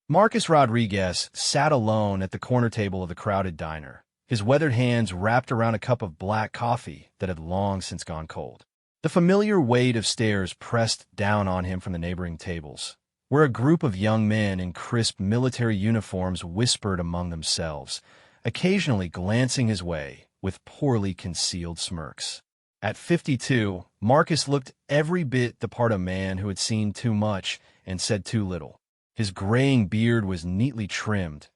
Marcus Rodriguez sat alone at the corner table of the crowded diner, his weathered hands wrapped around a cup of black coffee that had long since gone cold. The familiar weight of stares pressed down on him from the neighboring tables, where a group of young men in crisp military uniforms whispered among themselves, occasionally glancing his way with poorly concealed smirks. At 52, Marcus looked every bit the part of a man who had seen too much and said too little. His graying beard was neatly trimmed,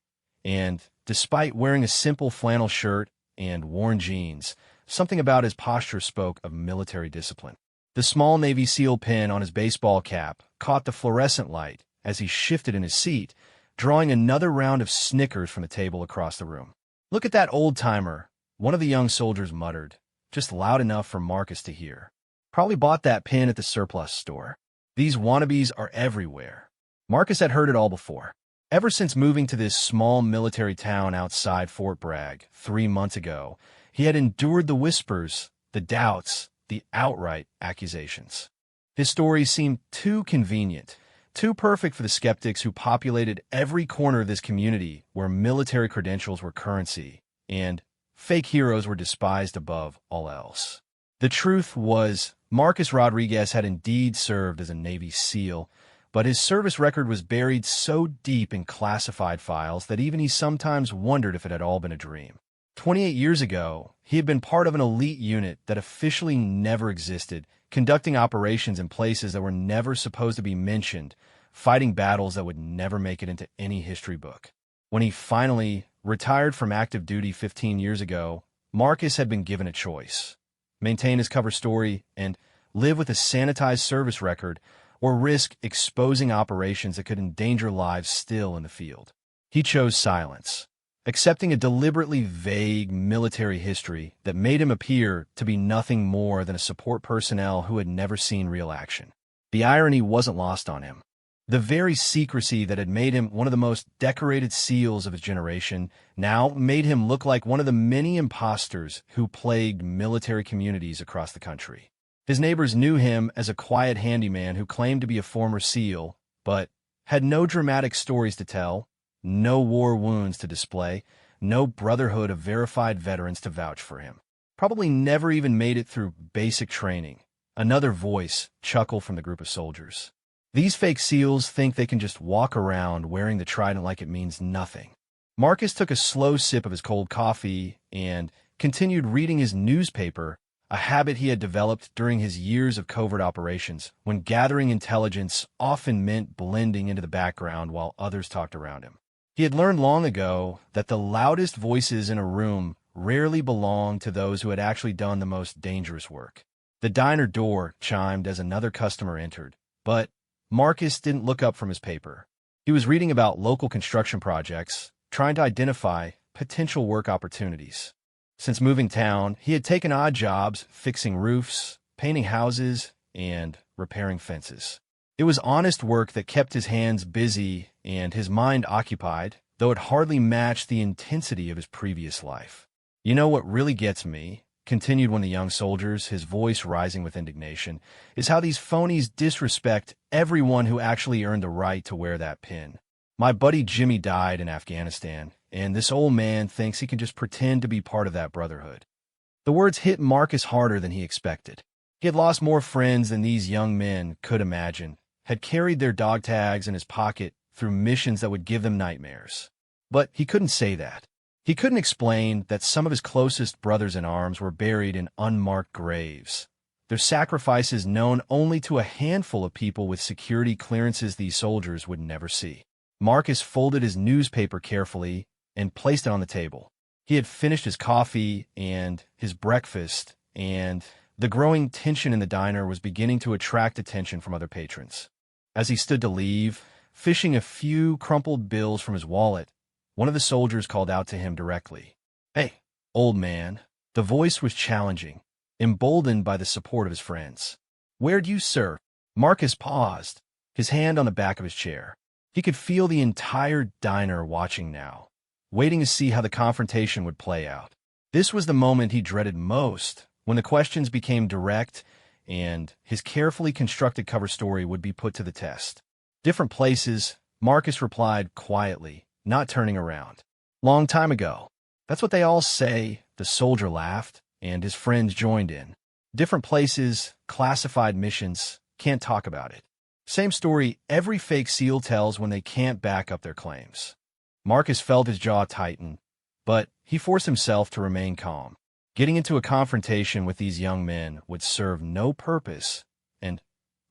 and, despite wearing a simple flannel shirt and worn jeans, something about his posture spoke of military discipline. The small Navy SEAL pin on his baseball cap caught the fluorescent light as he shifted in his seat, drawing another round of snickers from the table across the room. "Look at that old-timer," one of the young soldiers muttered, just loud enough for Marcus to hear. "Probably bought that pin at the surplus store. These wannabes are everywhere." Marcus had heard it all before. Ever since moving to this small military town outside Fort Bragg 3 months ago, he had endured the whispers, the doubts, the outright accusations. His story seemed too convenient, too perfect for the skeptics who populated every corner of this community where military credentials were currency, and fake heroes were despised above all else. The truth was, Marcus Rodriguez had indeed served as a Navy SEAL, but his service record was buried so deep in classified files that even he sometimes wondered if it had all been a dream. 28 years ago, he had been part of an elite unit that officially never existed, conducting operations in places that were never supposed to be mentioned, fighting battles that would never make it into any history book. When he finally retired from active duty 15 years ago, Marcus had been given a choice: maintain his cover story and live with a sanitized service record, or risk exposing operations that could endanger lives still in the field. He chose silence, accepting a deliberately vague military history that made him appear to be nothing more than a support personnel who had never seen real action. The irony wasn't lost on him. The very secrecy that had made him one of the most decorated SEALs of his generation now made him look like one of the many imposters who plagued military communities across the country. His neighbors knew him as a quiet handyman who claimed to be a former SEAL, but had no dramatic stories to tell, no war wounds to display, no brotherhood of verified veterans to vouch for him. Probably never even made it through basic training. Another voice chuckled from the group of soldiers. These fake SEALs think they can just walk around wearing the trident like it means nothing. Marcus took a slow sip of his cold coffee and continued reading his newspaper, a habit he had developed during his years of covert operations, when gathering intelligence often meant blending into the background while others talked around him. He had learned long ago that the loudest voices in a room rarely belonged to those who had actually done the most dangerous work. The diner door chimed as another customer entered, but Marcus didn't look up from his paper. He was reading about local construction projects, trying to identify potential work opportunities. Since moving town, he had taken odd jobs fixing roofs, painting houses, and repairing fences. It was honest work that kept his hands busy and his mind occupied, though it hardly matched the intensity of his previous life. "You know what really gets me," continued one of the young soldiers, his voice rising with indignation, "is how these phonies disrespect everyone who actually earned the right to wear that pin. My buddy Jimmy died in Afghanistan, and this old man thinks he can just pretend to be part of that brotherhood." The words hit Marcus harder than he expected. He had lost more friends than these young men could imagine, had carried their dog tags in his pocket through missions that would give them nightmares. But he couldn't say that. He couldn't explain that some of his closest brothers-in-arms were buried in unmarked graves, their sacrifices known only to a handful of people with security clearances these soldiers would never see. Marcus folded his newspaper carefully and placed it on the table. He had finished his coffee and his breakfast, and the growing tension in the diner was beginning to attract attention from other patrons. As he stood to leave, fishing a few crumpled bills from his wallet, one of the soldiers called out to him directly. "Hey, old man." The voice was challenging, emboldened by the support of his friends. "Where do you serve?" Marcus paused, his hand on the back of his chair. He could feel the entire diner watching now, waiting to see how the confrontation would play out. This was the moment he dreaded most, when the questions became direct and his carefully constructed cover story would be put to the test. Different places, Marcus replied quietly, not turning around. Long time ago. That's what they all say. The soldier laughed, and his friends joined in. Different places, classified missions, can't talk about it. Same story every fake SEAL tells when they can't back up their claims. Marcus felt his jaw tighten, but he forced himself to remain calm. Getting into a confrontation with these young men would serve no purpose and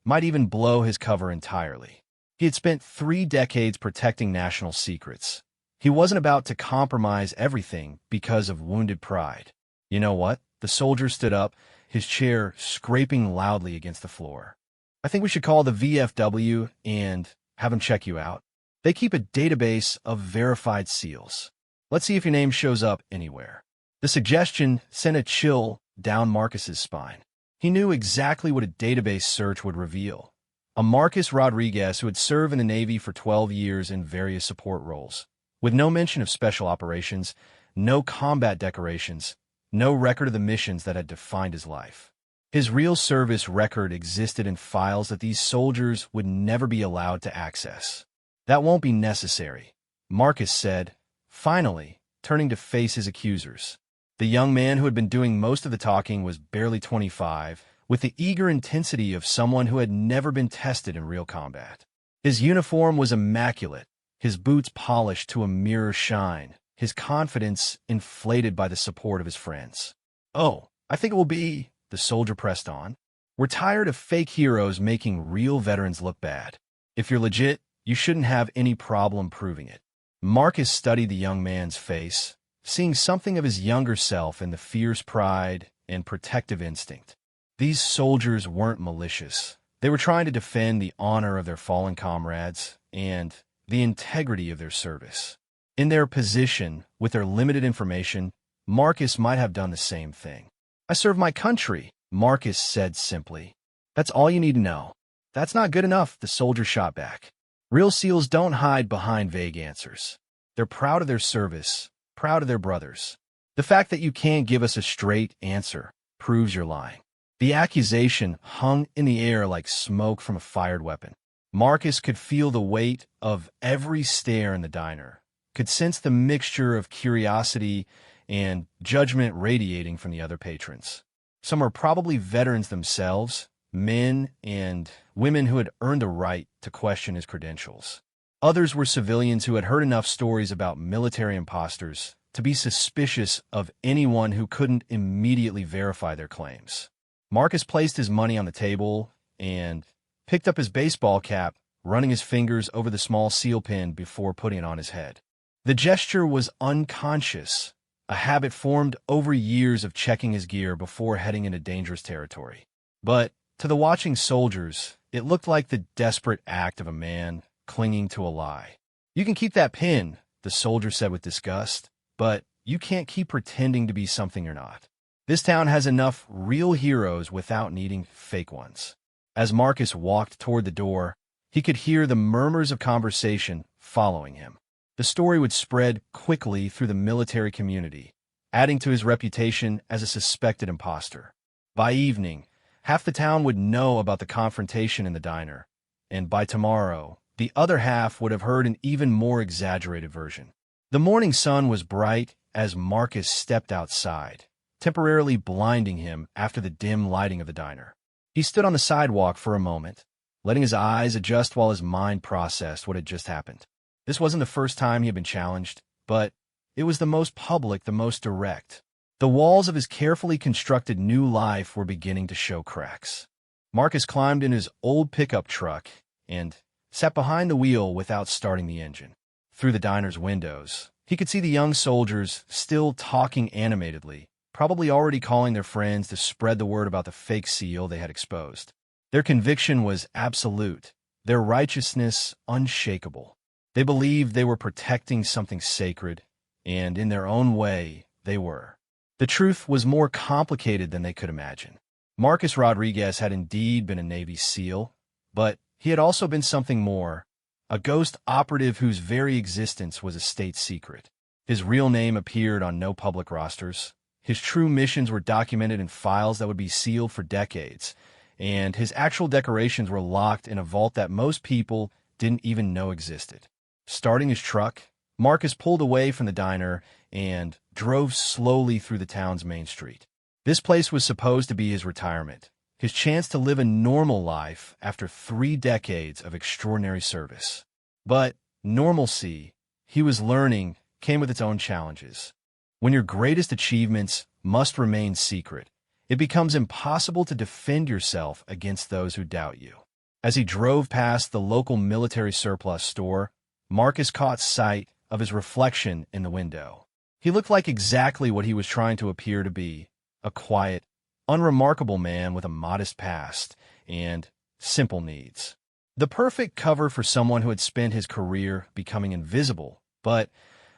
might even blow his cover entirely. He had spent 3 decades protecting national secrets. He wasn't about to compromise everything because of wounded pride. You know what? The soldier stood up, his chair scraping loudly against the floor. I think we should call the VFW and have them check you out. They keep a database of verified SEALs. Let's see if your name shows up anywhere. The suggestion sent a chill down Marcus's spine. He knew exactly what a database search would reveal. A Marcus Rodriguez who had served in the Navy for 12 years in various support roles, with no mention of special operations, no combat decorations, no record of the missions that had defined his life. His real service record existed in files that these soldiers would never be allowed to access. That won't be necessary, Marcus said, finally, turning to face his accusers. The young man who had been doing most of the talking was barely 25, with the eager intensity of someone who had never been tested in real combat. His uniform was immaculate, his boots polished to a mirror shine, his confidence inflated by the support of his friends. "Oh, I think it will be," the soldier pressed on. "We're tired of fake heroes making real veterans look bad. If you're legit, you shouldn't have any problem proving it." Marcus studied the young man's face, seeing something of his younger self in the fierce pride and protective instinct. These soldiers weren't malicious. They were trying to defend the honor of their fallen comrades and the integrity of their service. In their position, with their limited information, Marcus might have done the same thing. "I serve my country," Marcus said simply. "That's all you need to know." "That's not good enough," the soldier shot back. "Real SEALs don't hide behind vague answers. They're proud of their service, proud of their brothers. The fact that you can't give us a straight answer proves you're lying." The accusation hung in the air like smoke from a fired weapon. Marcus could feel the weight of every stare in the diner, could sense the mixture of curiosity and judgment radiating from the other patrons. Some were probably veterans themselves, men and women who had earned the right to question his credentials. Others were civilians who had heard enough stories about military imposters to be suspicious of anyone who couldn't immediately verify their claims. Marcus placed his money on the table and picked up his baseball cap, running his fingers over the small seal pin before putting it on his head. The gesture was unconscious, a habit formed over years of checking his gear before heading into dangerous territory. But to the watching soldiers, it looked like the desperate act of a man clinging to a lie. "You can keep that pin," the soldier said with disgust, "but you can't keep pretending to be something you're not. This town has enough real heroes without needing fake ones." As Marcus walked toward the door, he could hear the murmurs of conversation following him. The story would spread quickly through the military community, adding to his reputation as a suspected imposter. By evening, half the town would know about the confrontation in the diner, and by tomorrow, the other half would have heard an even more exaggerated version. The morning sun was bright as Marcus stepped outside, temporarily blinding him after the dim lighting of the diner. He stood on the sidewalk for a moment, letting his eyes adjust while his mind processed what had just happened. This wasn't the first time he had been challenged, but it was the most public, the most direct. The walls of his carefully constructed new life were beginning to show cracks. Marcus climbed in his old pickup truck and sat behind the wheel without starting the engine. Through the diner's windows, he could see the young soldiers still talking animatedly, probably already calling their friends to spread the word about the fake SEAL they had exposed. Their conviction was absolute, their righteousness unshakable. They believed they were protecting something sacred, and in their own way, they were. The truth was more complicated than they could imagine. Marcus Rodriguez had indeed been a Navy SEAL, but he had also been something more, a ghost operative whose very existence was a state secret. His real name appeared on no public rosters. His true missions were documented in files that would be sealed for decades, and his actual decorations were locked in a vault that most people didn't even know existed. Starting his truck, Marcus pulled away from the diner and drove slowly through the town's main street. This place was supposed to be his retirement, his chance to live a normal life after 3 decades of extraordinary service. But normalcy, he was learning, came with its own challenges. When your greatest achievements must remain secret, it becomes impossible to defend yourself against those who doubt you. As he drove past the local military surplus store, Marcus caught sight of his reflection in the window. He looked like exactly what he was trying to appear to be, a quiet, unremarkable man with a modest past and simple needs. The perfect cover for someone who had spent his career becoming invisible, but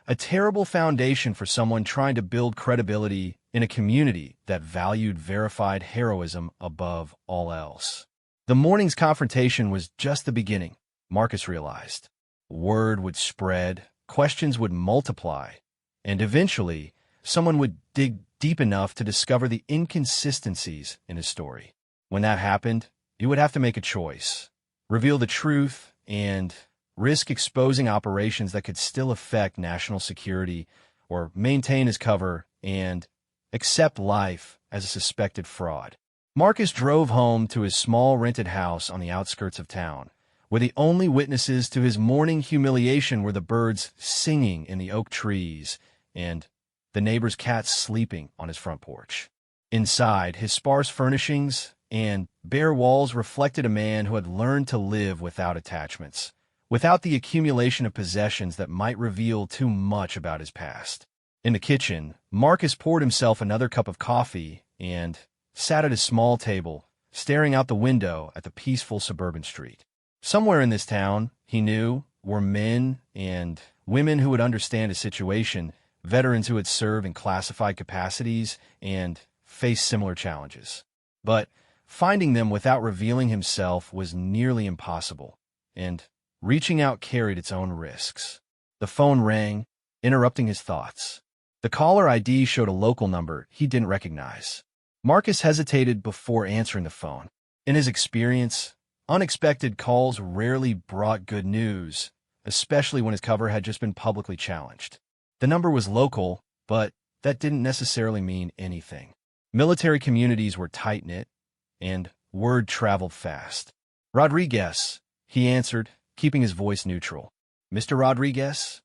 a terrible foundation for someone trying to build credibility in a community that valued verified heroism above all else. The morning's confrontation was just the beginning, Marcus realized. Word would spread, questions would multiply, and eventually, someone would dig deep enough to discover the inconsistencies in his story. When that happened, he would have to make a choice, reveal the truth, and risk exposing operations that could still affect national security, or maintain his cover and accept life as a suspected fraud. Marcus drove home to his small rented house on the outskirts of town, where the only witnesses to his morning humiliation were the birds singing in the oak trees and the neighbor's cat sleeping on his front porch. Inside, his sparse furnishings and bare walls reflected a man who had learned to live without attachments, without the accumulation of possessions that might reveal too much about his past. In the kitchen, Marcus poured himself another cup of coffee and sat at his small table, staring out the window at the peaceful suburban street. Somewhere in this town, he knew, were men and women who would understand his situation, veterans who had served in classified capacities and faced similar challenges. But finding them without revealing himself was nearly impossible, and reaching out carried its own risks. The phone rang, interrupting his thoughts. The caller ID showed a local number he didn't recognize. Marcus hesitated before answering the phone. In his experience, unexpected calls rarely brought good news, especially when his cover had just been publicly challenged. The number was local, but that didn't necessarily mean anything. Military communities were tight-knit, and word traveled fast. "Rodriguez," he answered, keeping his voice neutral. "Mr. Rodriguez?"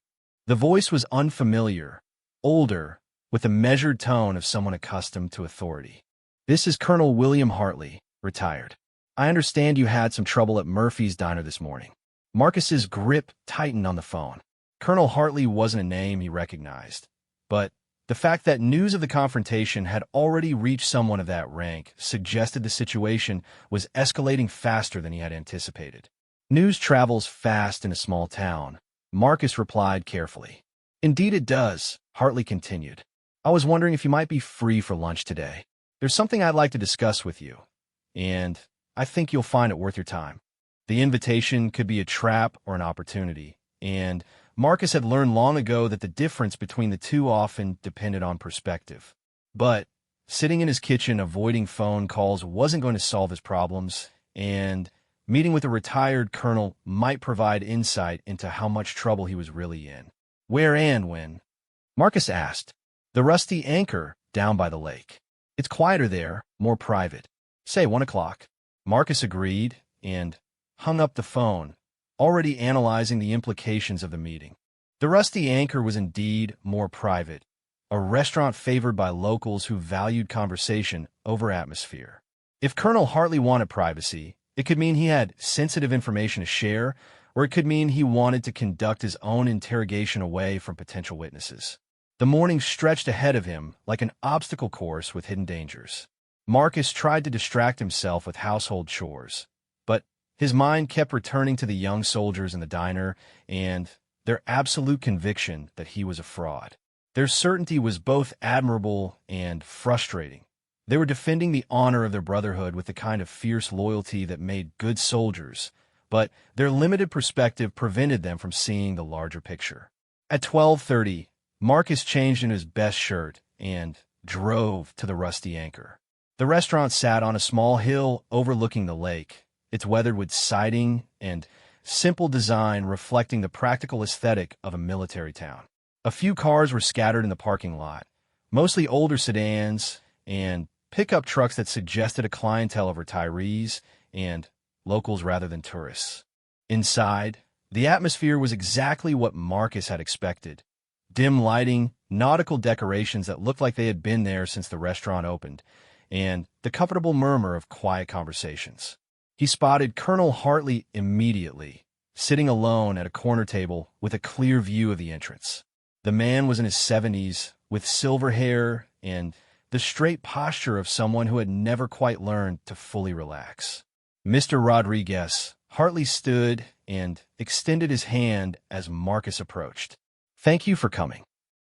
The voice was unfamiliar, older, with a measured tone of someone accustomed to authority. "This is Colonel William Hartley, retired. I understand you had some trouble at Murphy's Diner this morning." Marcus's grip tightened on the phone. Colonel Hartley wasn't a name he recognized, but the fact that news of the confrontation had already reached someone of that rank suggested the situation was escalating faster than he had anticipated. "News travels fast in a small town," Marcus replied carefully. "Indeed it does," Hartley continued. "I was wondering if you might be free for lunch today. There's something I'd like to discuss with you, and I think you'll find it worth your time." The invitation could be a trap or an opportunity, and Marcus had learned long ago that the difference between the two often depended on perspective. But sitting in his kitchen avoiding phone calls wasn't going to solve his problems, and meeting with a retired colonel might provide insight into how much trouble he was really in. "Where and when?" Marcus asked. "The Rusty Anchor, down by the lake. It's quieter there, more private. Say 1 o'clock." Marcus agreed and hung up the phone, already analyzing the implications of the meeting. The Rusty Anchor was indeed more private, a restaurant favored by locals who valued conversation over atmosphere. If Colonel Hartley wanted privacy, it could mean he had sensitive information to share, or it could mean he wanted to conduct his own interrogation away from potential witnesses. The morning stretched ahead of him like an obstacle course with hidden dangers. Marcus tried to distract himself with household chores, but his mind kept returning to the young soldiers in the diner and their absolute conviction that he was a fraud. Their certainty was both admirable and frustrating. They were defending the honor of their brotherhood with the kind of fierce loyalty that made good soldiers, but their limited perspective prevented them from seeing the larger picture. At 12:30, Marcus changed into his best shirt and drove to the Rusty Anchor. The restaurant sat on a small hill overlooking the lake, its weathered wood siding and simple design reflecting the practical aesthetic of a military town. A few cars were scattered in the parking lot, mostly older sedans and pickup trucks that suggested a clientele of retirees and locals rather than tourists. Inside, the atmosphere was exactly what Marcus had expected. Dim lighting, nautical decorations that looked like they had been there since the restaurant opened, and the comfortable murmur of quiet conversations. He spotted Colonel Hartley immediately, sitting alone at a corner table with a clear view of the entrance. The man was in his 70s, with silver hair and the straight posture of someone who had never quite learned to fully relax. Mr. Rodriguez, Hartley stood and extended his hand as Marcus approached. "Thank you for coming."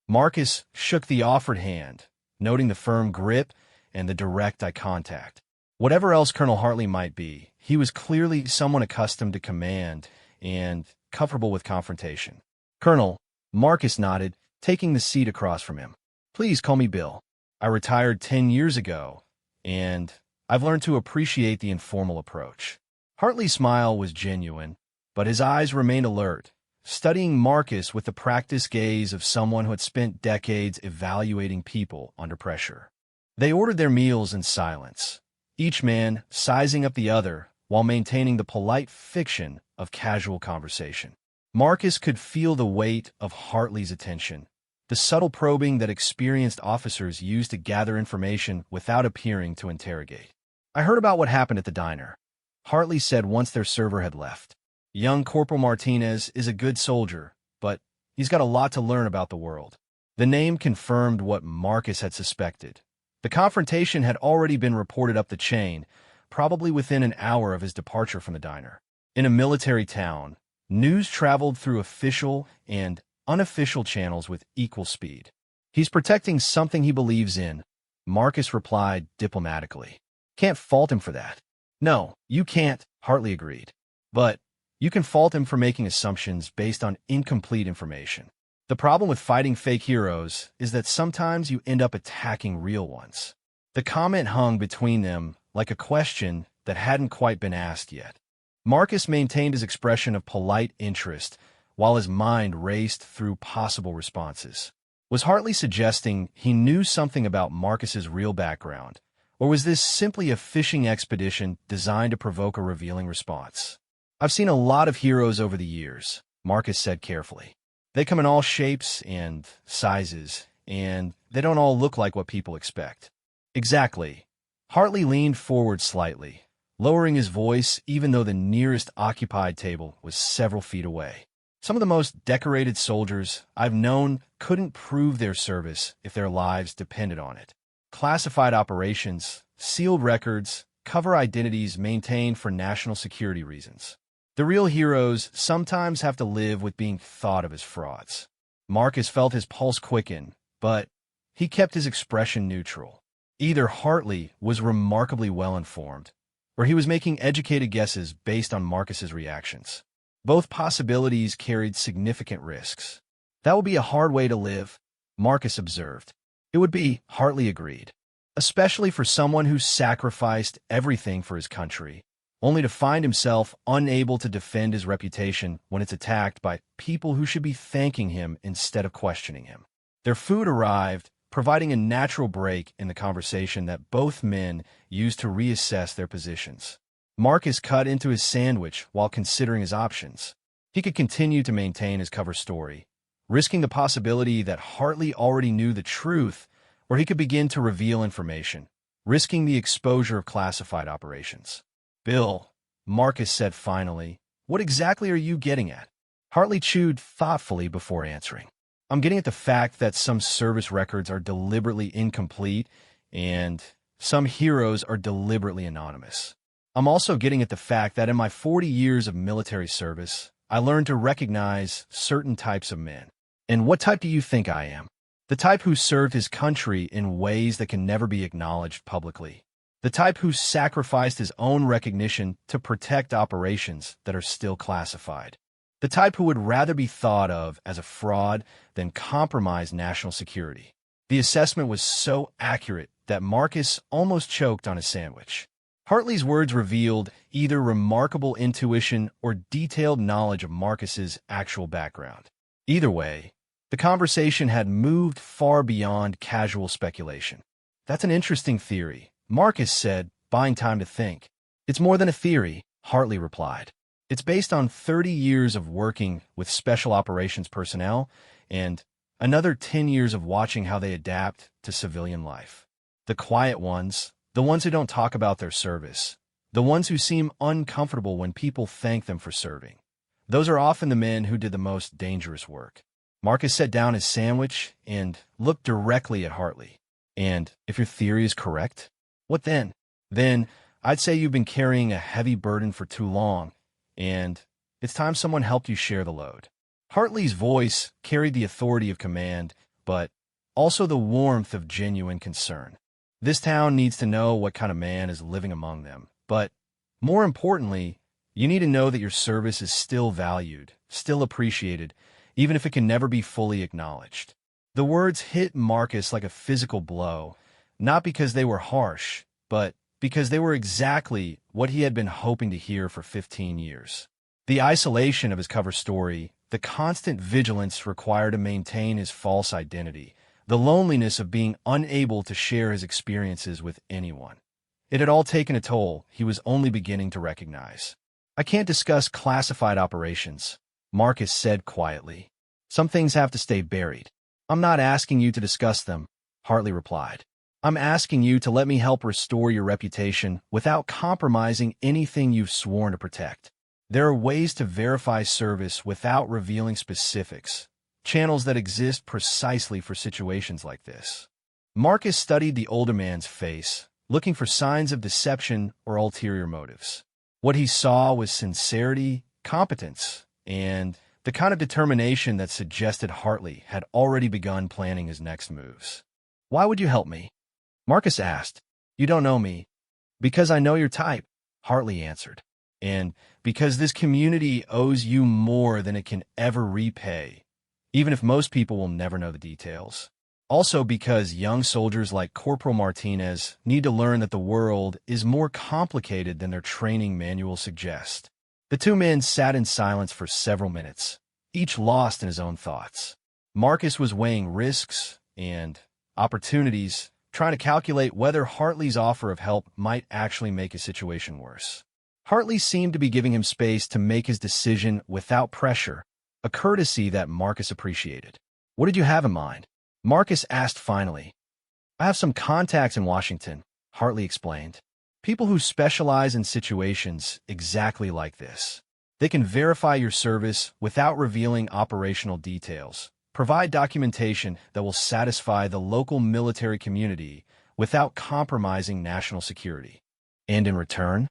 Marcus shook the offered hand, noting the firm grip and the direct eye contact. Whatever else Colonel Hartley might be, he was clearly someone accustomed to command and comfortable with confrontation. "Colonel," Marcus nodded, taking the seat across from him. "Please call me Bill. I retired 10 years ago, and I've learned to appreciate the informal approach." Hartley's smile was genuine, but his eyes remained alert, studying Marcus with the practiced gaze of someone who had spent decades evaluating people under pressure. They ordered their meals in silence, each man sizing up the other while maintaining the polite fiction of casual conversation. Marcus could feel the weight of Hartley's attention, the subtle probing that experienced officers use to gather information without appearing to interrogate. "I heard about what happened at the diner," Hartley said once their server had left. "Young Corporal Martinez is a good soldier, but he's got a lot to learn about the world." The name confirmed what Marcus had suspected. The confrontation had already been reported up the chain, probably within an hour of his departure from the diner. In a military town, news traveled through official and unofficial channels with equal speed. "He's protecting something he believes in," Marcus replied diplomatically. "Can't fault him for that." "No, you can't," Hartley agreed. "But you can fault him for making assumptions based on incomplete information. The problem with fighting fake heroes is that sometimes you end up attacking real ones." The comment hung between them like a question that hadn't quite been asked yet. Marcus maintained his expression of polite interest while his mind raced through possible responses. Was Hartley suggesting he knew something about Marcus's real background, or was this simply a fishing expedition designed to provoke a revealing response? "I've seen a lot of heroes over the years," Marcus said carefully. "They come in all shapes and sizes, and they don't all look like what people expect." "Exactly." Hartley leaned forward slightly, lowering his voice even though the nearest occupied table was several feet away. "Some of the most decorated soldiers I've known couldn't prove their service if their lives depended on it. Classified operations, sealed records, cover identities maintained for national security reasons. The real heroes sometimes have to live with being thought of as frauds." Marcus felt his pulse quicken, but he kept his expression neutral. Either Hartley was remarkably well-informed, or he was making educated guesses based on Marcus's reactions. Both possibilities carried significant risks. "That would be a hard way to live," Marcus observed. "It would be," Hartley agreed, "especially for someone who sacrificed everything for his country, only to find himself unable to defend his reputation when it's attacked by people who should be thanking him instead of questioning him." Their food arrived, providing a natural break in the conversation that both men used to reassess their positions. Marcus cut into his sandwich while considering his options. He could continue to maintain his cover story, risking the possibility that Hartley already knew the truth, or he could begin to reveal information, risking the exposure of classified operations. "Bill," Marcus said finally, "what exactly are you getting at?" Hartley chewed thoughtfully before answering. "I'm getting at the fact that some service records are deliberately incomplete and some heroes are deliberately anonymous. I'm also getting at the fact that in my 40 years of military service, I learned to recognize certain types of men." "And what type do you think I am?" "The type who served his country in ways that can never be acknowledged publicly. The type who sacrificed his own recognition to protect operations that are still classified. The type who would rather be thought of as a fraud than compromise national security." The assessment was so accurate that Marcus almost choked on his sandwich. Hartley's words revealed either remarkable intuition or detailed knowledge of Marcus's actual background. Either way, the conversation had moved far beyond casual speculation. "That's an interesting theory," Marcus said, buying time to think. "It's more than a theory," Hartley replied. "It's based on 30 years of working with special operations personnel and another 10 years of watching how they adapt to civilian life. The quiet ones, the ones who don't talk about their service, the ones who seem uncomfortable when people thank them for serving. Those are often the men who did the most dangerous work." Marcus set down his sandwich and looked directly at Hartley. "And if your theory is correct, what then?" "Then I'd say you've been carrying a heavy burden for too long, and it's time someone helped you share the load." Hartley's voice carried the authority of command, but also the warmth of genuine concern. "This town needs to know what kind of man is living among them, but more importantly, you need to know that your service is still valued, still appreciated, even if it can never be fully acknowledged." The words hit Marcus like a physical blow, not because they were harsh, but because they were exactly what he had been hoping to hear for 15 years. The isolation of his cover story, the constant vigilance required to maintain his false identity, the loneliness of being unable to share his experiences with anyone. It had all taken a toll he was only beginning to recognize. "I can't discuss classified operations," Marcus said quietly. "Some things have to stay buried." "I'm not asking you to discuss them," Hartley replied. "I'm asking you to let me help restore your reputation without compromising anything you've sworn to protect. There are ways to verify service without revealing specifics, channels that exist precisely for situations like this." Marcus studied the older man's face, looking for signs of deception or ulterior motives. What he saw was sincerity, competence, and the kind of determination that suggested Hartley had already begun planning his next moves. "Why would you help me?" Marcus asked. "You don't know me." "Because I know your type," Hartley answered. "And because this community owes you more than it can ever repay, even if most people will never know the details. Also because young soldiers like Corporal Martinez need to learn that the world is more complicated than their training manual suggests." The two men sat in silence for several minutes, each lost in his own thoughts. Marcus was weighing risks and opportunities, trying to calculate whether Hartley's offer of help might actually make his situation worse. Hartley seemed to be giving him space to make his decision without pressure, a courtesy that Marcus appreciated. "What did you have in mind?" Marcus asked finally. "I have some contacts in Washington," Hartley explained. "People who specialize in situations exactly like this. They can verify your service without revealing operational details, provide documentation that will satisfy the local military community without compromising national security. And in return,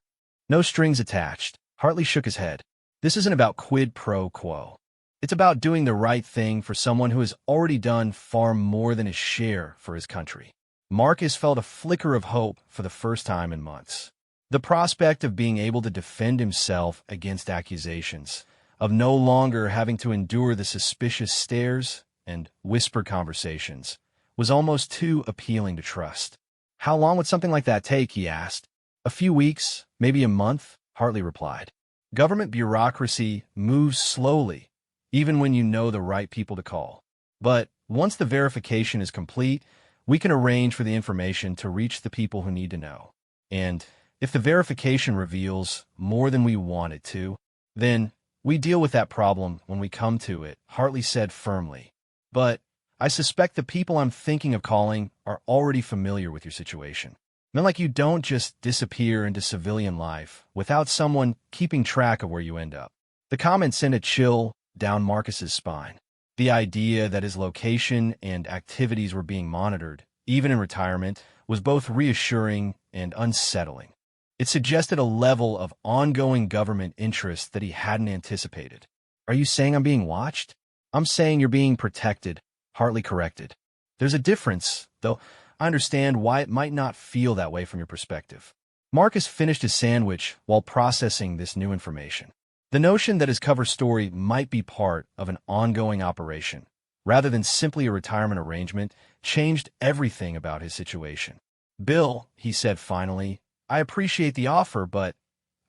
no strings attached." Hartley shook his head. "This isn't about quid pro quo. It's about doing the right thing for someone who has already done far more than his share for his country." Marcus felt a flicker of hope for the first time in months. The prospect of being able to defend himself against accusations, of no longer having to endure the suspicious stares and whispered conversations, was almost too appealing to trust. "How long would something like that take?" he asked. "A few weeks, maybe a month," Hartley replied. "Government bureaucracy moves slowly, even when you know the right people to call. But once the verification is complete, we can arrange for the information to reach the people who need to know. And if the verification reveals more than we want it to, then we deal with that problem when we come to it," Hartley said firmly. "But I suspect the people I'm thinking of calling are already familiar with your situation. Men like you don't just disappear into civilian life without someone keeping track of where you end up." The comment sent a chill down Marcus's spine. The idea that his location and activities were being monitored, even in retirement, was both reassuring and unsettling. It suggested a level of ongoing government interest that he hadn't anticipated. "Are you saying I'm being watched?" "I'm saying you're being protected," Hartley corrected. "There's a difference, though I understand why it might not feel that way from your perspective." Marcus finished his sandwich while processing this new information. The notion that his cover story might be part of an ongoing operation, rather than simply a retirement arrangement, changed everything about his situation. "Bill," he said finally, I appreciate the offer, but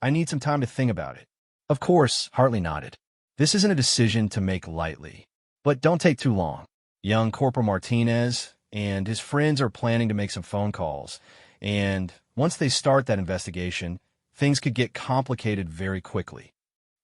I need some time to think about it. Of course, Hartley nodded. This isn't a decision to make lightly, but don't take too long. Young Corporal Martinez and his friends are planning to make some phone calls, and once they start that investigation, things could get complicated very quickly.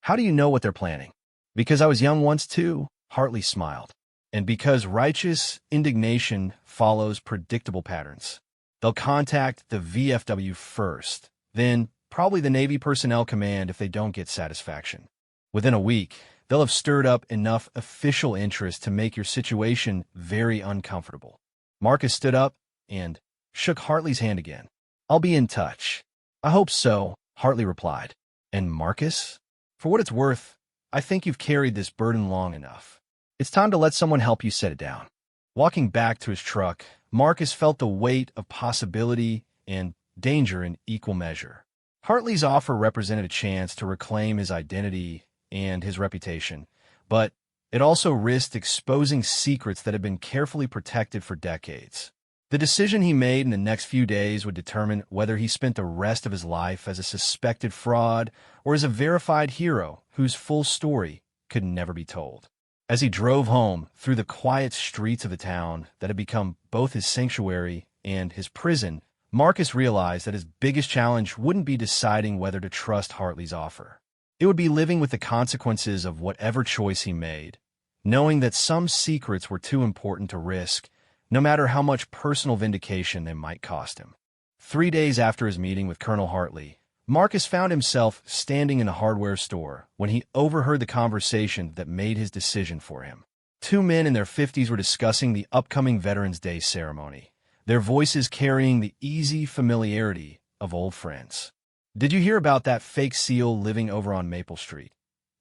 How do you know what they're planning? Because I was young once too, Hartley smiled. And because righteous indignation follows predictable patterns. They'll contact the VFW first, then probably the Navy Personnel Command if they don't get satisfaction. Within a week, they'll have stirred up enough official interest to make your situation very uncomfortable. Marcus stood up and shook Hartley's hand again. I'll be in touch. I hope so, Hartley replied. And Marcus? For what it's worth, I think you've carried this burden long enough. It's time to let someone help you set it down. Walking back to his truck, Marcus felt the weight of possibility and danger in equal measure. Hartley's offer represented a chance to reclaim his identity and his reputation, but it also risked exposing secrets that had been carefully protected for decades. The decision he made in the next few days would determine whether he spent the rest of his life as a suspected fraud or as a verified hero whose full story could never be told. As he drove home through the quiet streets of the town that had become both his sanctuary and his prison, Marcus realized that his biggest challenge wouldn't be deciding whether to trust Hartley's offer. It would be living with the consequences of whatever choice he made, knowing that some secrets were too important to risk, no matter how much personal vindication they might cost him. 3 days after his meeting with Colonel Hartley, Marcus found himself standing in a hardware store when he overheard the conversation that made his decision for him. Two men in their 50s were discussing the upcoming Veterans Day ceremony, their voices carrying the easy familiarity of old friends. Did you hear about that fake SEAL living over on Maple Street?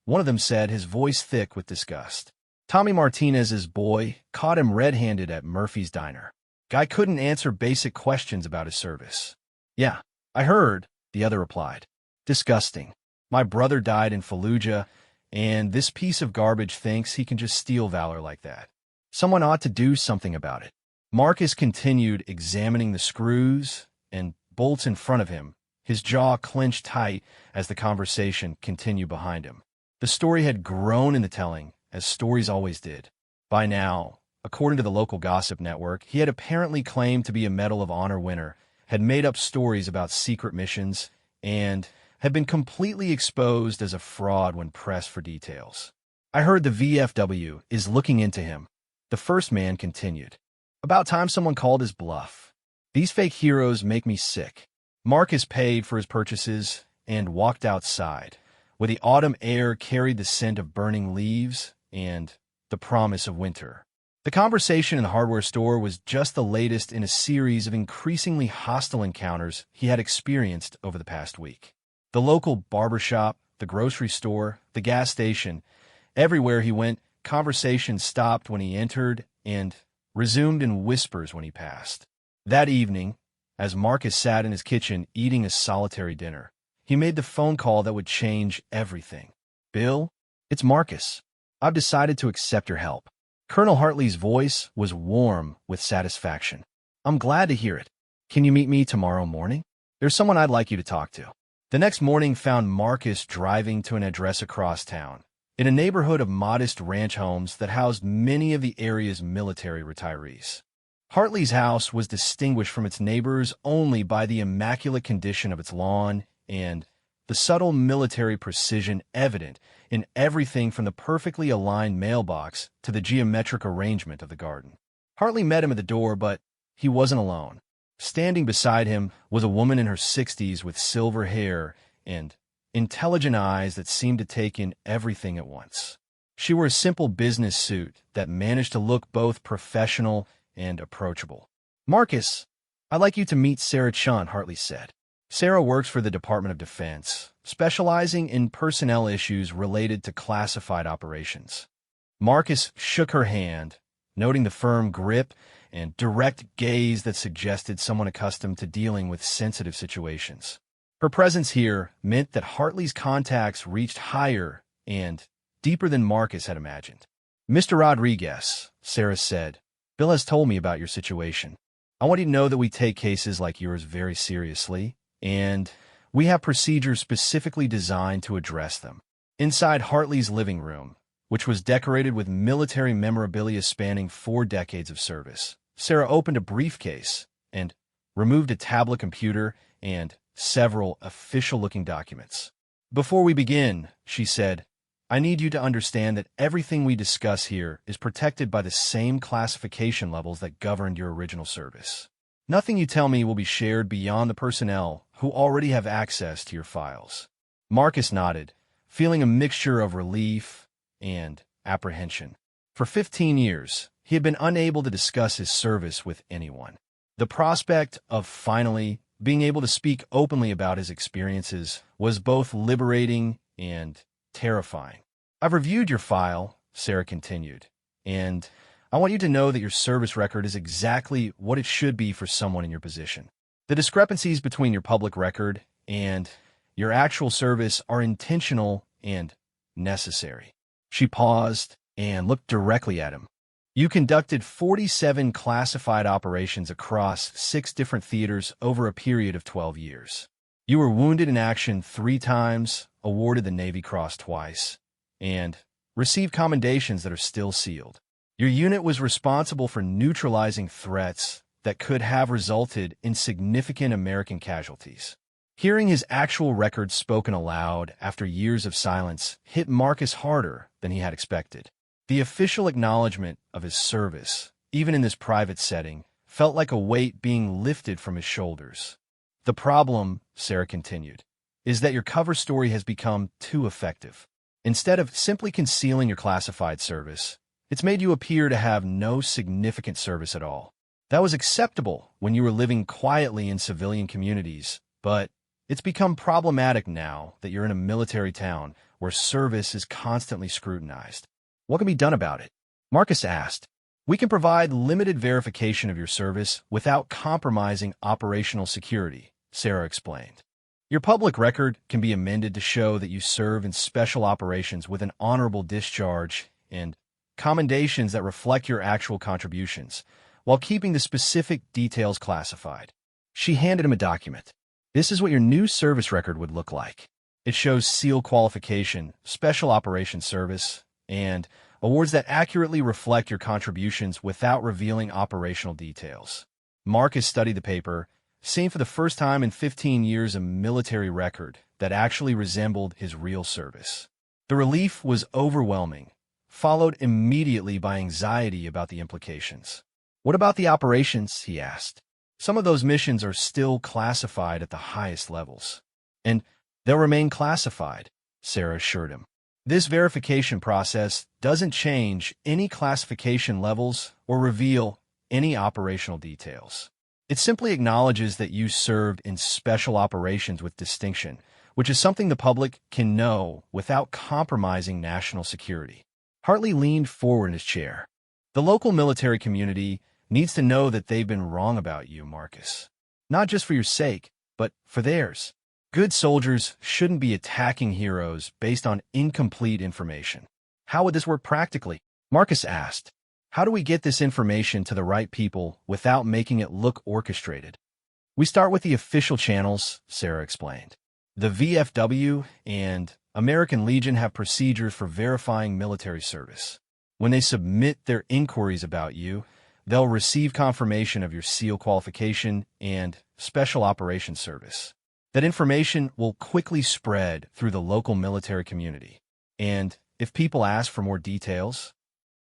One of them said, his voice thick with disgust. Tommy Martinez's boy caught him red-handed at Murphy's Diner. Guy couldn't answer basic questions about his service. Yeah, I heard, the other replied. Disgusting. My brother died in Fallujah, and this piece of garbage thinks he can just steal valor like that. Someone ought to do something about it. Marcus continued examining the screws and bolts in front of him, his jaw clenched tight as the conversation continued behind him. The story had grown in the telling, as stories always did. By now, according to the local gossip network, he had apparently claimed to be a Medal of Honor winner, had made up stories about secret missions, and had been completely exposed as a fraud when pressed for details. I heard the VFW is looking into him, the first man continued. About time someone called his bluff. These fake heroes make me sick. Marcus paid for his purchases and walked outside, where the autumn air carried the scent of burning leaves and the promise of winter. The conversation in the hardware store was just the latest in a series of increasingly hostile encounters he had experienced over the past week. The local barbershop, the grocery store, the gas station, everywhere he went, conversation stopped when he entered and resumed in whispers when he passed. That evening, as Marcus sat in his kitchen eating a solitary dinner, he made the phone call that would change everything. Bill, it's Marcus. I've decided to accept your help. Colonel Hartley's voice was warm with satisfaction. I'm glad to hear it. Can you meet me tomorrow morning? There's someone I'd like you to talk to. The next morning found Marcus driving to an address across town, in a neighborhood of modest ranch homes that housed many of the area's military retirees. Hartley's house was distinguished from its neighbors only by the immaculate condition of its lawn and the subtle military precision evident in everything from the perfectly aligned mailbox to the geometric arrangement of the garden. Hartley met him at the door, but he wasn't alone. Standing beside him was a woman in her 60s with silver hair and intelligent eyes that seemed to take in everything at once. She wore a simple business suit that managed to look both professional and approachable. Marcus, I'd like you to meet Sarah Chun, Hartley said. Sarah works for the Department of Defense, specializing in personnel issues related to classified operations. Marcus shook her hand, noting the firm grip and direct gaze that suggested someone accustomed to dealing with sensitive situations. Her presence here meant that Hartley's contacts reached higher and deeper than Marcus had imagined. Mr. Rodriguez, Sarah said, Bill has told me about your situation. I want you to know that we take cases like yours very seriously, and we have procedures specifically designed to address them. Inside Hartley's living room, which was decorated with military memorabilia spanning 4 decades of service, Sarah opened a briefcase and removed a tablet computer and several official-looking documents. "Before we begin," she said, "I need you to understand that everything we discuss here is protected by the same classification levels that governed your original service. Nothing you tell me will be shared beyond the personnel who already have access to your files." Marcus nodded, feeling a mixture of relief and apprehension. For 15 years, he had been unable to discuss his service with anyone. The prospect of finally being able to speak openly about his experiences was both liberating and terrifying. "I've reviewed your file," Sarah continued, "and I want you to know that your service record is exactly what it should be for someone in your position. The discrepancies between your public record and your actual service are intentional and necessary." She paused and looked directly at him. "You conducted 47 classified operations across 6 different theaters over a period of 12 years. You were wounded in action 3 times, awarded the Navy Cross twice, and received commendations that are still sealed. Your unit was responsible for neutralizing threats that could have resulted in significant American casualties." Hearing his actual record spoken aloud after years of silence hit Marcus harder than he had expected. The official acknowledgement of his service, even in this private setting, felt like a weight being lifted from his shoulders. "The problem," Sarah continued, "is that your cover story has become too effective. Instead of simply concealing your classified service, it's made you appear to have no significant service at all. That was acceptable when you were living quietly in civilian communities, but it's become problematic now that you're in a military town where service is constantly scrutinized. What can be done about it?" Marcus asked. "We can provide limited verification of your service without compromising operational security," Sarah explained. "Your public record can be amended to show that you serve in special operations with an honorable discharge and commendations that reflect your actual contributions, while keeping the specific details classified." She handed him a document. "This is what your new service record would look like. It shows SEAL qualification, special operations service, and awards that accurately reflect your contributions without revealing operational details." Marcus studied the paper, seeing for the first time in 15 years a military record that actually resembled his real service. The relief was overwhelming, followed immediately by anxiety about the implications. "What about the operations?" he asked. "Some of those missions are still classified at the highest levels." "And they'll remain classified," Sarah assured him. "This verification process doesn't change any classification levels or reveal any operational details. It simply acknowledges that you served in special operations with distinction, which is something the public can know without compromising national security." Hartley leaned forward in his chair. "The local military community needs to know that they've been wrong about you, Marcus. Not just for your sake, but for theirs. Good soldiers shouldn't be attacking heroes based on incomplete information." "How would this work practically?" Marcus asked. "How do we get this information to the right people without making it look orchestrated?" "We start with the official channels," Sarah explained. "The VFW and American Legion have procedures for verifying military service. When they submit their inquiries about you, they'll receive confirmation of your SEAL qualification and special operations service. That information will quickly spread through the local military community. And if people ask for more details,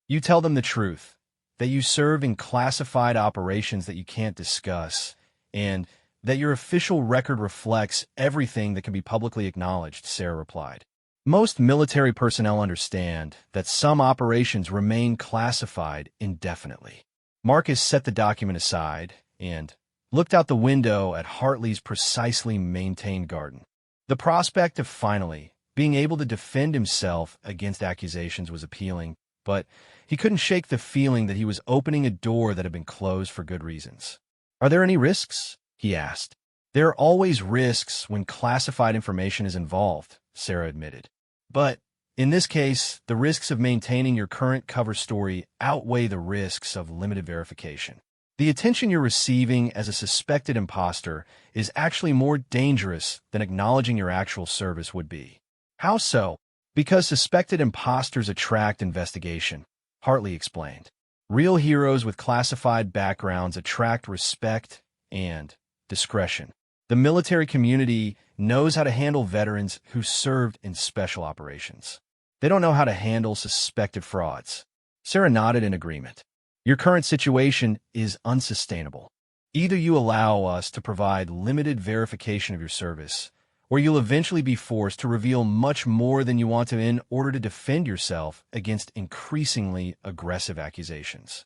you tell them the truth, that you serve in classified operations that you can't discuss, and that your official record reflects everything that can be publicly acknowledged," Sarah replied. "Most military personnel understand that some operations remain classified indefinitely." Marcus set the document aside and looked out the window at Hartley's precisely maintained garden. The prospect of finally being able to defend himself against accusations was appealing, but he couldn't shake the feeling that he was opening a door that had been closed for good reasons. "Are there any risks?" he asked. "There are always risks when classified information is involved," Sarah admitted. "But in this case, the risks of maintaining your current cover story outweigh the risks of limited verification." The attention you're receiving as a suspected imposter is actually more dangerous than acknowledging your actual service would be. How so? Because suspected imposters attract investigation, Hartley explained. Real heroes with classified backgrounds attract respect and discretion. The military community knows how to handle veterans who served in special operations. They don't know how to handle suspected frauds. Sarah nodded in agreement. Your current situation is unsustainable. Either you allow us to provide limited verification of your service, or you'll eventually be forced to reveal much more than you want to in order to defend yourself against increasingly aggressive accusations.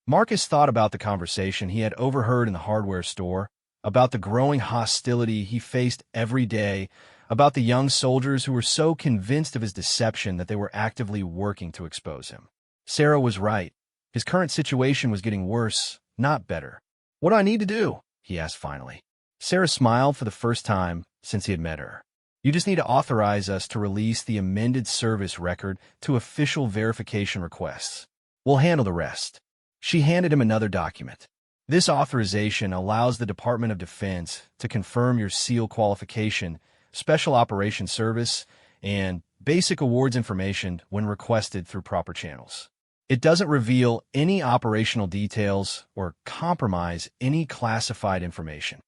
Marcus thought about the conversation he had overheard in the hardware store, about the growing hostility he faced every day, about the young soldiers who were so convinced of his deception that they were actively working to expose him. Sarah was right. His current situation was getting worse, not better. "What do I need to do?" he asked finally. Sarah smiled for the first time since he had met her. "You just need to authorize us to release the amended service record to official verification requests. We'll handle the rest." She handed him another document. "This authorization allows the Department of Defense to confirm your SEAL qualification, Special Operations Service, and basic awards information when requested through proper channels. It doesn't reveal any operational details or compromise any classified information."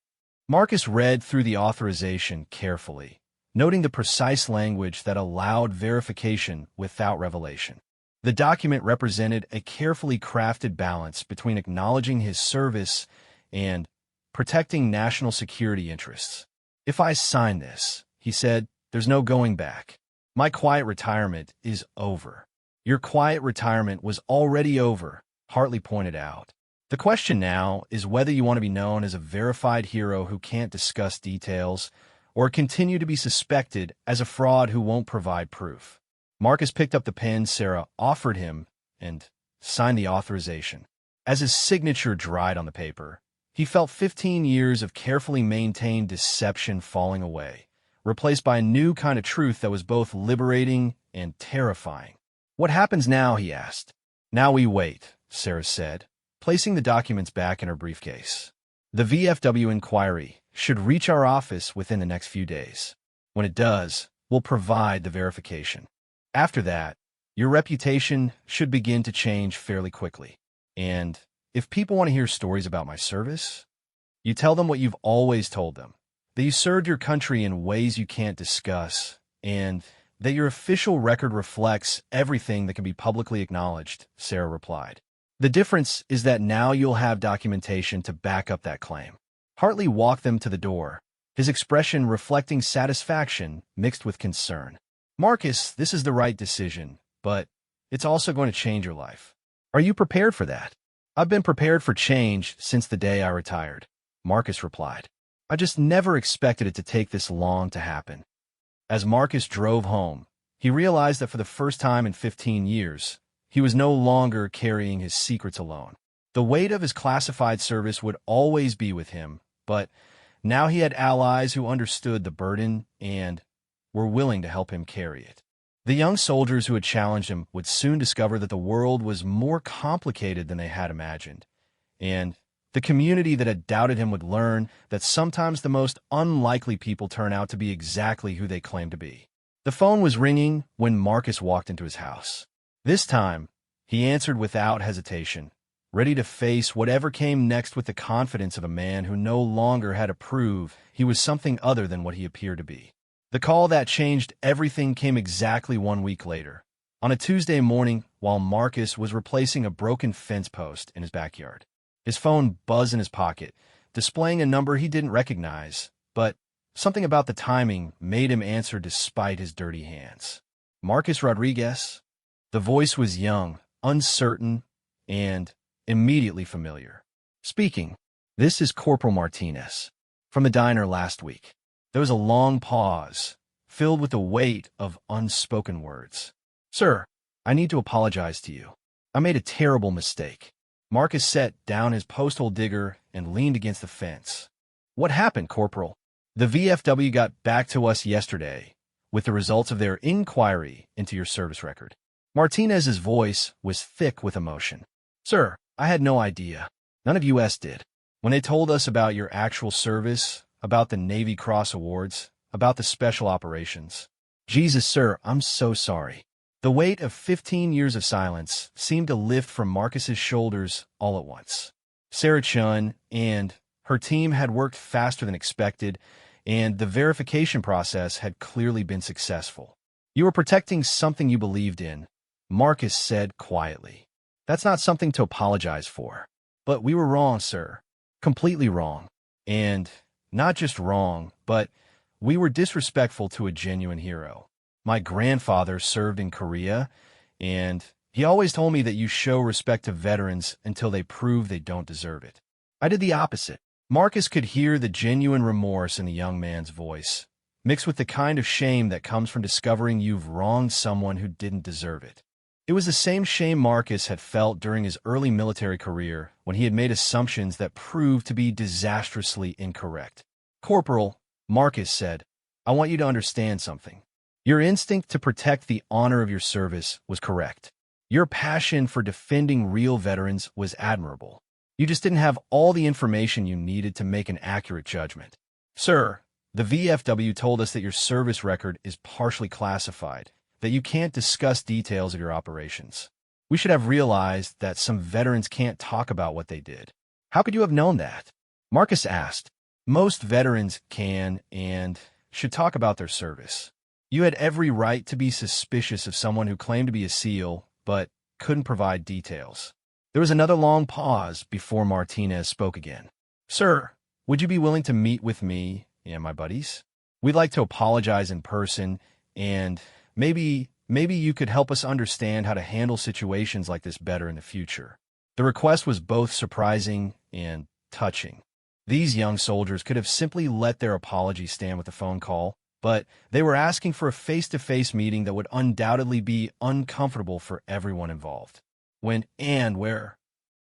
Marcus read through the authorization carefully, noting the precise language that allowed verification without revelation. The document represented a carefully crafted balance between acknowledging his service and protecting national security interests. "If I sign this," he said, "there's no going back. My quiet retirement is over." "Your quiet retirement was already over," Hartley pointed out. "The question now is whether you want to be known as a verified hero who can't discuss details, or continue to be suspected as a fraud who won't provide proof." Marcus picked up the pen Sarah offered him and signed the authorization. As his signature dried on the paper, he felt 15 years of carefully maintained deception falling away, replaced by a new kind of truth that was both liberating and terrifying. "What happens now?" he asked. "Now we wait," Sarah said, placing the documents back in her briefcase. "The VFW inquiry should reach our office within the next few days. When it does, we'll provide the verification. After that, your reputation should begin to change fairly quickly. And if people want to hear stories about my service, you tell them what you've always told them, that you served your country in ways you can't discuss, and that your official record reflects everything that can be publicly acknowledged," Sarah replied. "The difference is that now you'll have documentation to back up that claim." Hartley walked them to the door, his expression reflecting satisfaction mixed with concern. "Marcus, this is the right decision, but it's also going to change your life. Are you prepared for that?" "I've been prepared for change since the day I retired," Marcus replied. "I just never expected it to take this long to happen." As Marcus drove home, he realized that for the first time in 15 years, he was no longer carrying his secrets alone. The weight of his classified service would always be with him, but now he had allies who understood the burden and were willing to help him carry it. The young soldiers who had challenged him would soon discover that the world was more complicated than they had imagined, and the community that had doubted him would learn that sometimes the most unlikely people turn out to be exactly who they claim to be. The phone was ringing when Marcus walked into his house. This time, he answered without hesitation, ready to face whatever came next with the confidence of a man who no longer had to prove he was something other than what he appeared to be. The call that changed everything came exactly 1 week later, on a Tuesday morning while Marcus was replacing a broken fence post in his backyard. His phone buzzed in his pocket, displaying a number he didn't recognize, but something about the timing made him answer despite his dirty hands. "Marcus Rodriguez?" The voice was young, uncertain, and immediately familiar. "Speaking. This is Corporal Martinez, from the diner last week." There was a long pause, filled with the weight of unspoken words. "Sir, I need to apologize to you. I made a terrible mistake." Marcus set down his posthole digger and leaned against the fence. "What happened, Corporal?" "The VFW got back to us yesterday with the results of their inquiry into your service record." Martinez's voice was thick with emotion. "Sir, I had no idea. None of us did. When they told us about your actual service, about the Navy Cross Awards, about the special operations. Jesus, sir, I'm so sorry. The weight of 15 years of silence seemed to lift from Marcus's shoulders all at once. Sarah Chun and her team had worked faster than expected, and the verification process had clearly been successful. You were protecting something you believed in, Marcus said quietly. That's not something to apologize for. But we were wrong, sir. Completely wrong. And not just wrong, but we were disrespectful to a genuine hero. My grandfather served in Korea, and he always told me that you show respect to veterans until they prove they don't deserve it. I did the opposite. Marcus could hear the genuine remorse in the young man's voice, mixed with the kind of shame that comes from discovering you've wronged someone who didn't deserve it. It was the same shame Marcus had felt during his early military career when he had made assumptions that proved to be disastrously incorrect. Corporal, Marcus said, I want you to understand something. Your instinct to protect the honor of your service was correct. Your passion for defending real veterans was admirable. You just didn't have all the information you needed to make an accurate judgment. Sir, the VFW told us that your service record is partially classified, that you can't discuss details of your operations. We should have realized that some veterans can't talk about what they did. How could you have known that? Marcus asked. Most veterans can and should talk about their service. You had every right to be suspicious of someone who claimed to be a SEAL, but couldn't provide details. There was another long pause before Martinez spoke again. Sir, would you be willing to meet with me and my buddies? We'd like to apologize in person, and maybe you could help us understand how to handle situations like this better in the future. The request was both surprising and touching. These young soldiers could have simply let their apology stand with a phone call, but they were asking for a face-to-face meeting that would undoubtedly be uncomfortable for everyone involved. When and where?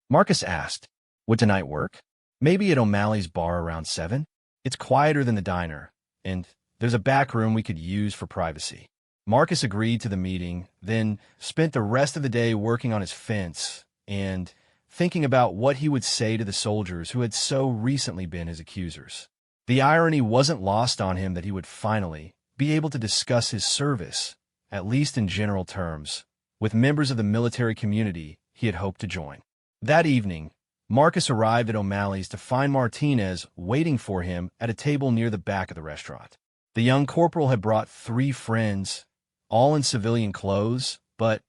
Marcus asked. Would tonight work? Maybe at O'Malley's bar around 7? It's quieter than the diner, and there's a back room we could use for privacy. Marcus agreed to the meeting, then spent the rest of the day working on his fence and thinking about what he would say to the soldiers who had so recently been his accusers. The irony wasn't lost on him that he would finally be able to discuss his service, at least in general terms, with members of the military community he had hoped to join. That evening, Marcus arrived at O'Malley's to find Martinez waiting for him at a table near the back of the restaurant. The young corporal had brought 3 friends, all in civilian clothes, but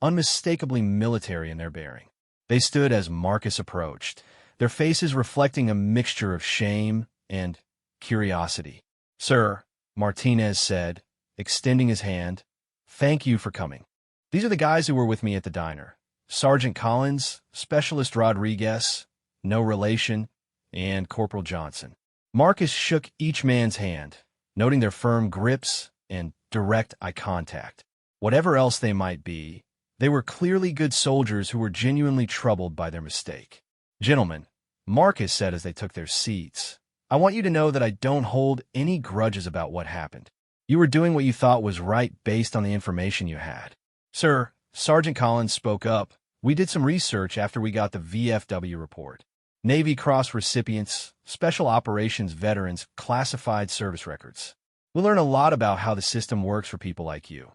unmistakably military in their bearing. They stood as Marcus approached, their faces reflecting a mixture of shame and curiosity. Sir, Martinez said, extending his hand, thank you for coming. These are the guys who were with me at the diner. Sergeant Collins, Specialist Rodriguez, no relation, and Corporal Johnson. Marcus shook each man's hand, noting their firm grips and direct eye contact. Whatever else they might be, they were clearly good soldiers who were genuinely troubled by their mistake. Gentlemen, Marcus said as they took their seats, I want you to know that I don't hold any grudges about what happened. You were doing what you thought was right based on the information you had. Sir, Sergeant Collins spoke up. We did some research after we got the VFW report. Navy Cross recipients, Special Operations veterans, classified service records. We learned a lot about how the system works for people like you.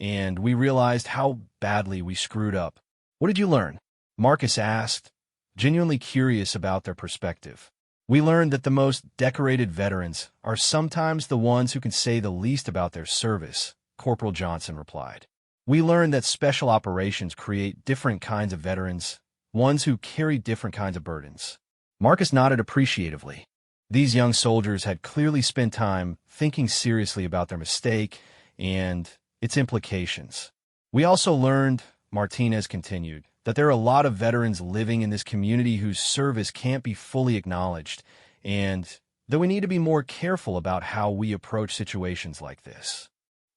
And we realized how badly we screwed up. What did you learn? Marcus asked, genuinely curious about their perspective. We learned that the most decorated veterans are sometimes the ones who can say the least about their service, Corporal Johnson replied. We learned that special operations create different kinds of veterans, ones who carry different kinds of burdens. Marcus nodded appreciatively. These young soldiers had clearly spent time thinking seriously about their mistake and its implications. We also learned, Martinez continued, that there are a lot of veterans living in this community whose service can't be fully acknowledged, and that we need to be more careful about how we approach situations like this.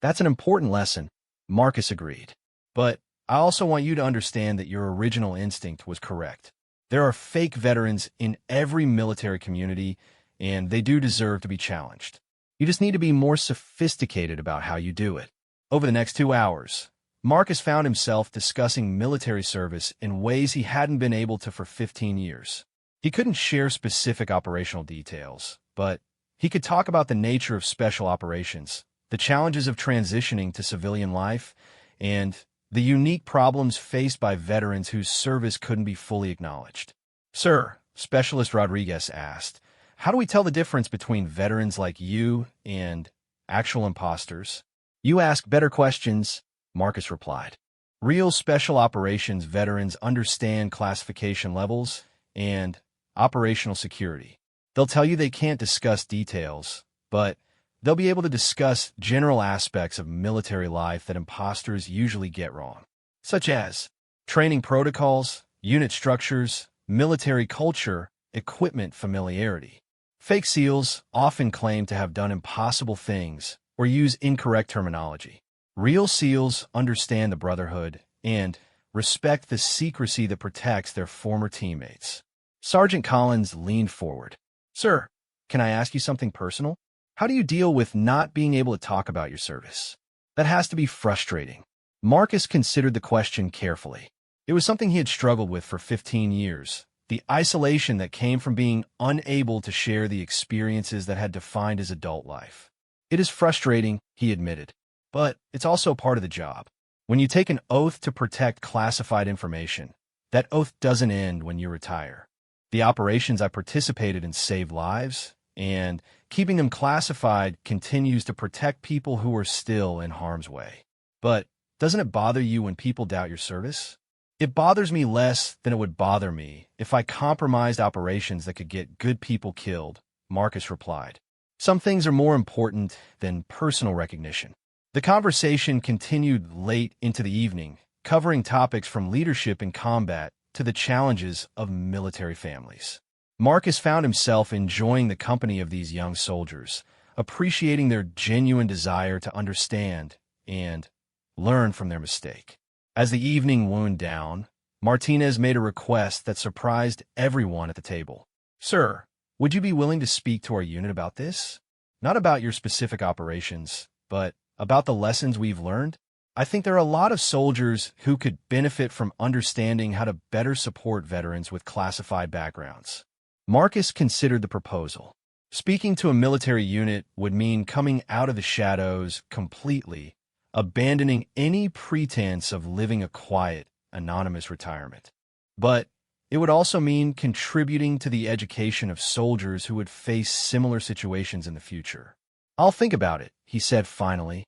That's an important lesson, Marcus agreed. But I also want you to understand that your original instinct was correct. There are fake veterans in every military community, and they do deserve to be challenged. You just need to be more sophisticated about how you do it. Over the next 2 hours, Marcus found himself discussing military service in ways he hadn't been able to for 15 years. He couldn't share specific operational details, but he could talk about the nature of special operations, the challenges of transitioning to civilian life, and the unique problems faced by veterans whose service couldn't be fully acknowledged. Sir, Specialist Rodriguez asked, how do we tell the difference between veterans like you and actual imposters? You ask better questions, Marcus replied. Real special operations veterans understand classification levels and operational security. They'll tell you they can't discuss details, but they'll be able to discuss general aspects of military life that imposters usually get wrong, such as training protocols, unit structures, military culture, equipment familiarity. Fake SEALs often claim to have done impossible things or use incorrect terminology. Real SEALs understand the brotherhood and respect the secrecy that protects their former teammates. Sergeant Collins leaned forward. Sir, can I ask you something personal? How do you deal with not being able to talk about your service? That has to be frustrating. Marcus considered the question carefully. It was something he had struggled with for 15 years, the isolation that came from being unable to share the experiences that had defined his adult life. It is frustrating, he admitted, but it's also part of the job. When you take an oath to protect classified information, that oath doesn't end when you retire. The operations I participated in saved lives, and keeping them classified continues to protect people who are still in harm's way. But doesn't it bother you when people doubt your service? It bothers me less than it would bother me if I compromised operations that could get good people killed, Marcus replied. Some things are more important than personal recognition. The conversation continued late into the evening, covering topics from leadership in combat to the challenges of military families. Marcus found himself enjoying the company of these young soldiers, appreciating their genuine desire to understand and learn from their mistake. As the evening wound down, Martinez made a request that surprised everyone at the table. Sir, would you be willing to speak to our unit about this? Not about your specific operations, but about the lessons we've learned? I think there are a lot of soldiers who could benefit from understanding how to better support veterans with classified backgrounds. Marcus considered the proposal. Speaking to a military unit would mean coming out of the shadows completely, abandoning any pretense of living a quiet, anonymous retirement. But it would also mean contributing to the education of soldiers who would face similar situations in the future. I'll think about it, he said finally.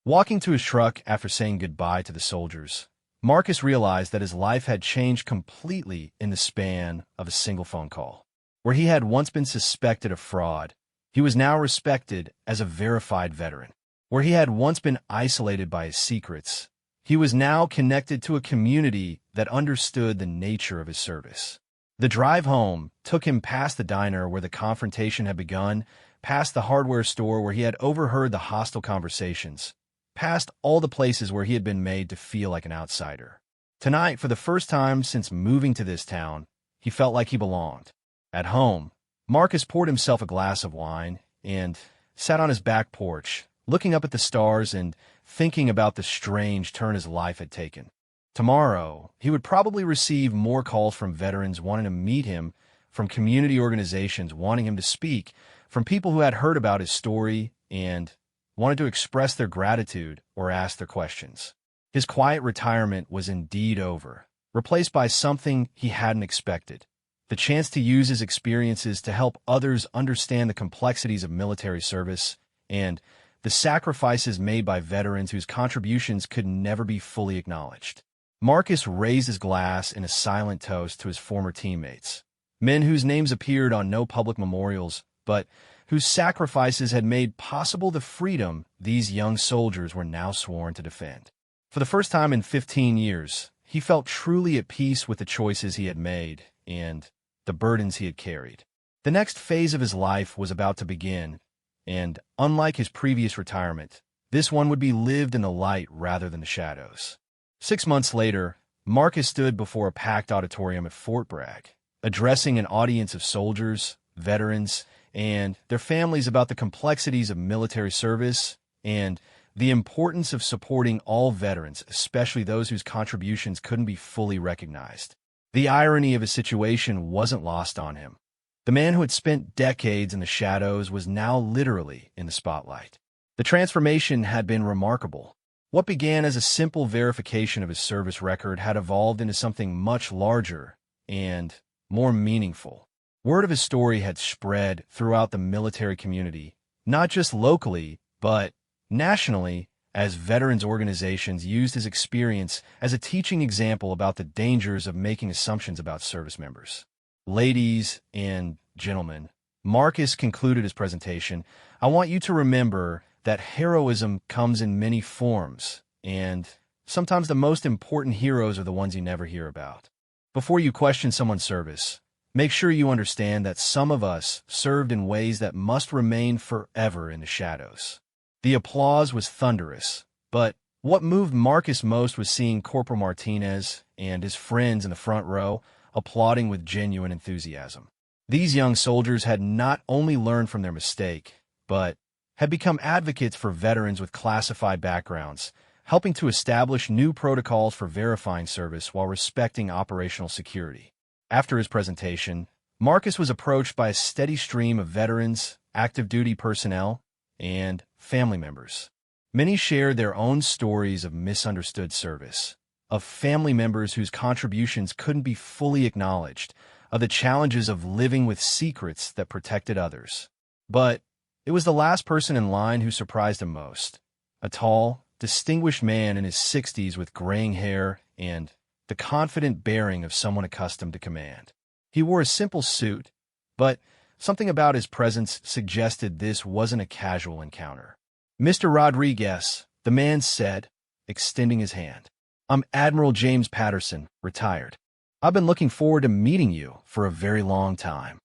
Walking to his truck after saying goodbye to the soldiers, Marcus realized that his life had changed completely in the span of a single phone call. Where he had once been suspected of fraud, he was now respected as a verified veteran. Where he had once been isolated by his secrets, he was now connected to a community that understood the nature of his service. The drive home took him past the diner where the confrontation had begun, past the hardware store where he had overheard the hostile conversations, past all the places where he had been made to feel like an outsider. Tonight, for the first time since moving to this town, he felt like he belonged. At home, Marcus poured himself a glass of wine and sat on his back porch, looking up at the stars and thinking about the strange turn his life had taken. Tomorrow, he would probably receive more calls from veterans wanting to meet him, from community organizations wanting him to speak, from people who had heard about his story and wanted to express their gratitude or ask their questions. His quiet retirement was indeed over, replaced by something he hadn't expected. The chance to use his experiences to help others understand the complexities of military service and the sacrifices made by veterans whose contributions could never be fully acknowledged. Marcus raised his glass in a silent toast to his former teammates, men whose names appeared on no public memorials, but whose sacrifices had made possible the freedom these young soldiers were now sworn to defend. For the first time in 15 years, he felt truly at peace with the choices he had made and the burdens he had carried. The next phase of his life was about to begin, and unlike his previous retirement, this one would be lived in the light rather than the shadows. 6 months later, Marcus stood before a packed auditorium at Fort Bragg, addressing an audience of soldiers, veterans, and their families about the complexities of military service and the importance of supporting all veterans, especially those whose contributions couldn't be fully recognized. The irony of his situation wasn't lost on him. The man who had spent decades in the shadows was now literally in the spotlight. The transformation had been remarkable. What began as a simple verification of his service record had evolved into something much larger and more meaningful. Word of his story had spread throughout the military community, not just locally, but nationally, as veterans organizations used his experience as a teaching example about the dangers of making assumptions about service members. Ladies and gentlemen, Marcus concluded his presentation. I want you to remember that heroism comes in many forms, and sometimes the most important heroes are the ones you never hear about. Before you question someone's service, make sure you understand that some of us served in ways that must remain forever in the shadows. The applause was thunderous, but what moved Marcus most was seeing Corporal Martinez and his friends in the front row applauding with genuine enthusiasm. These young soldiers had not only learned from their mistake, but had become advocates for veterans with classified backgrounds, helping to establish new protocols for verifying service while respecting operational security. After his presentation, Marcus was approached by a steady stream of veterans, active duty personnel, and family members. Many shared their own stories of misunderstood service, of family members whose contributions couldn't be fully acknowledged, of the challenges of living with secrets that protected others. But it was the last person in line who surprised him most. A tall, distinguished man in his 60s with graying hair and the confident bearing of someone accustomed to command. He wore a simple suit, but something about his presence suggested this wasn't a casual encounter. "Mr. Rodriguez," the man said, extending his hand. "I'm Admiral James Patterson, retired. I've been looking forward to meeting you for a very long time."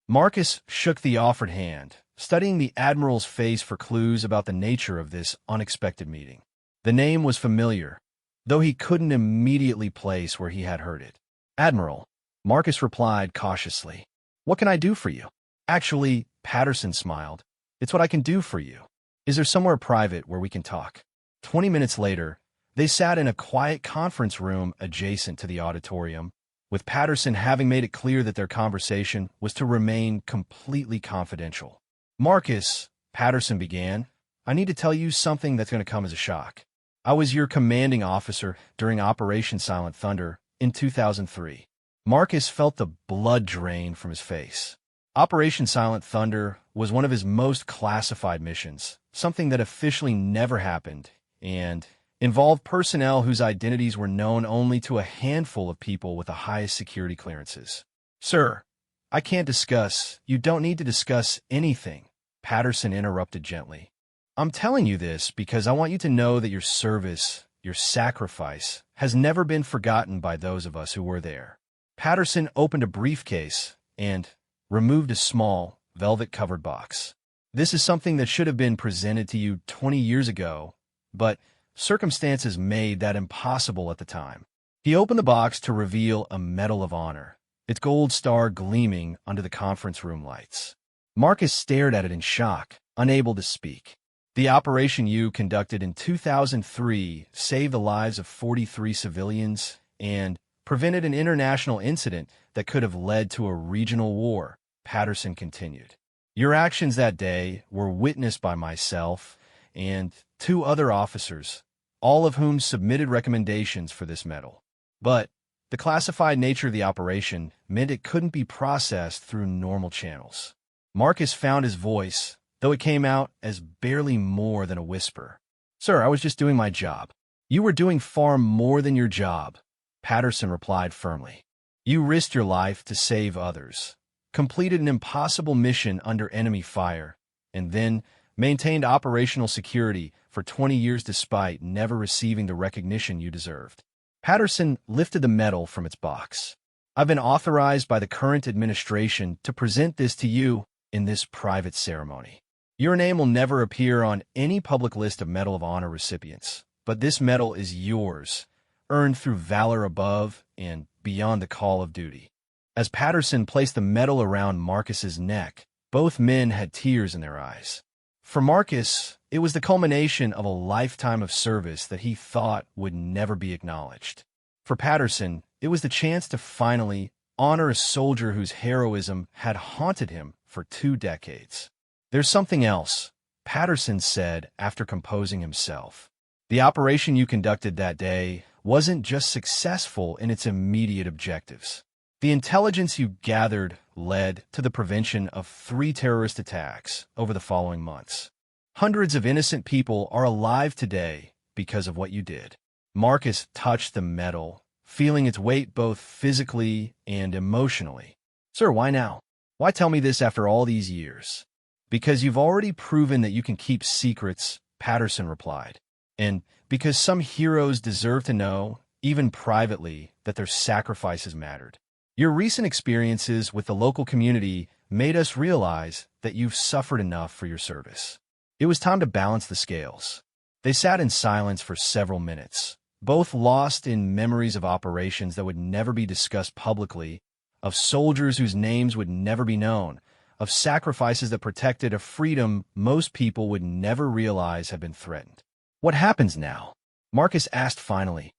Marcus shook the offered hand, studying the Admiral's face for clues about the nature of this unexpected meeting. The name was familiar, though he couldn't immediately place where he had heard it. "Admiral," Marcus replied cautiously. "What can I do for you?" "Actually," Patterson smiled, "it's what I can do for you. Is there somewhere private where we can talk?" 20 minutes later, they sat in a quiet conference room adjacent to the auditorium, with Patterson having made it clear that their conversation was to remain completely confidential. "Marcus," Patterson began, "I need to tell you something that's going to come as a shock. I was your commanding officer during Operation Silent Thunder in 2003. Marcus felt the blood drain from his face. Operation Silent Thunder was one of his most classified missions, something that officially never happened, and involved personnel whose identities were known only to a handful of people with the highest security clearances. "Sir, I can't discuss. You don't need to discuss anything," Patterson interrupted gently. "I'm telling you this because I want you to know that your service, your sacrifice, has never been forgotten by those of us who were there." Patterson opened a briefcase and removed a small, velvet-covered box. "This is something that should have been presented to you 20 years ago, but circumstances made that impossible at the time." He opened the box to reveal a Medal of Honor, its gold star gleaming under the conference room lights. Marcus stared at it in shock, unable to speak. "The operation you conducted in 2003 saved the lives of 43 civilians and prevented an international incident that could have led to a regional war," Patterson continued. "Your actions that day were witnessed by myself and 2 other officers, all of whom submitted recommendations for this medal. But the classified nature of the operation meant it couldn't be processed through normal channels." Marcus found his voice, though it came out as barely more than a whisper. "Sir, I was just doing my job." "You were doing far more than your job," Patterson replied firmly. "You risked your life to save others, completed an impossible mission under enemy fire, and then maintained operational security for 20 years despite never receiving the recognition you deserved." Patterson lifted the medal from its box. "I've been authorized by the current administration to present this to you in this private ceremony. Your name will never appear on any public list of Medal of Honor recipients, but this medal is yours, earned through valor above and beyond the call of duty." As Patterson placed the medal around Marcus's neck, both men had tears in their eyes. For Marcus, it was the culmination of a lifetime of service that he thought would never be acknowledged. For Patterson, It was the chance to finally honor a soldier whose heroism had haunted him for 2 decades. "There's something else," Patterson said after composing himself. "The operation you conducted that day wasn't just successful in its immediate objectives. The intelligence you gathered led to the prevention of 3 terrorist attacks over the following months. Hundreds of innocent people are alive today because of what you did." Marcus touched the metal, feeling its weight both physically and emotionally. "Sir, why now? Why tell me this after all these years?" "Because you've already proven that you can keep secrets," Patterson replied. "And because some heroes deserve to know, even privately, that their sacrifices mattered. Your recent experiences with the local community made us realize that you've suffered enough for your service. It was time to balance the scales." They sat in silence for several minutes, both lost in memories of operations that would never be discussed publicly, of soldiers whose names would never be known, of sacrifices that protected a freedom most people would never realize had been threatened. "What happens now?" Marcus asked finally.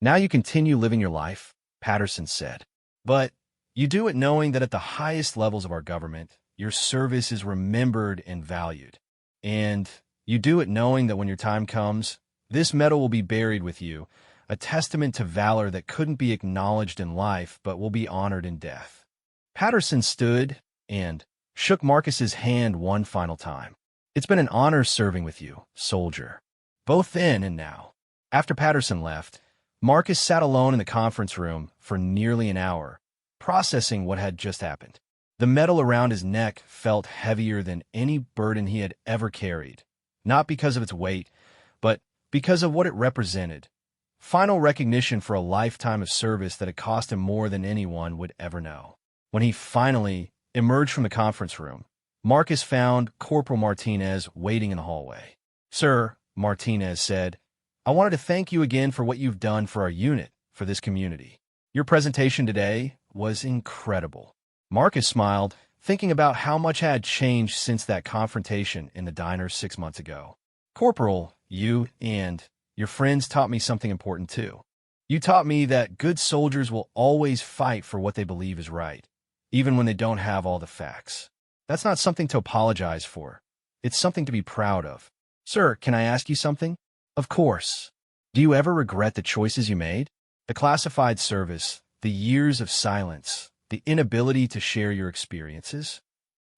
"Now you continue living your life," Patterson said. "But you do it knowing that at the highest levels of our government, your service is remembered and valued. And you do it knowing that when your time comes, this medal will be buried with you, a testament to valor that couldn't be acknowledged in life but will be honored in death." Patterson stood and shook Marcus's hand one final time. "It's been an honor serving with you, soldier, both then and now." After Patterson left, Marcus sat alone in the conference room for nearly an hour, processing what had just happened. The metal around his neck felt heavier than any burden he had ever carried, not because of its weight, but because of what it represented. Final recognition for a lifetime of service that had cost him more than anyone would ever know. When he finally emerged from the conference room, Marcus found Corporal Martinez waiting in the hallway. "Sir," Martinez said, "I wanted to thank you again for what you've done for our unit, for this community. Your presentation today was incredible." Marcus smiled, thinking about how much had changed since that confrontation in the diner 6 months ago. "Corporal, you and your friends taught me something important too. You taught me that good soldiers will always fight for what they believe is right, even when they don't have all the facts. That's not something to apologize for. It's something to be proud of." "Sir, can I ask you something?" "Of course. Do you ever regret the choices you made? The classified service, the years of silence, the inability to share your experiences?"